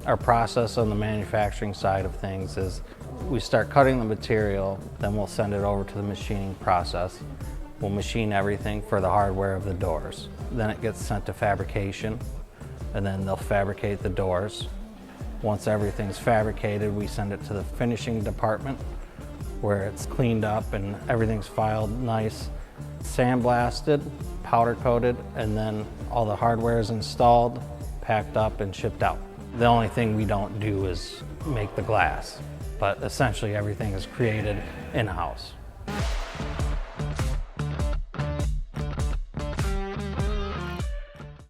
Our process on the manufacturing side of things is we start cutting the material, then we'll send it over to the machining process. We'll machine everything for the hardware of the doors. Then it gets sent to fabrication, and then they'll fabricate the doors. Once everything's fabricated, we send it to the finishing department where it's cleaned up and everything's filed nice, sandblasted, powder coated, and then all the hardware is installed, packed up, and shipped out. The only thing we don't do is make the glass, but essentially everything is created in-house.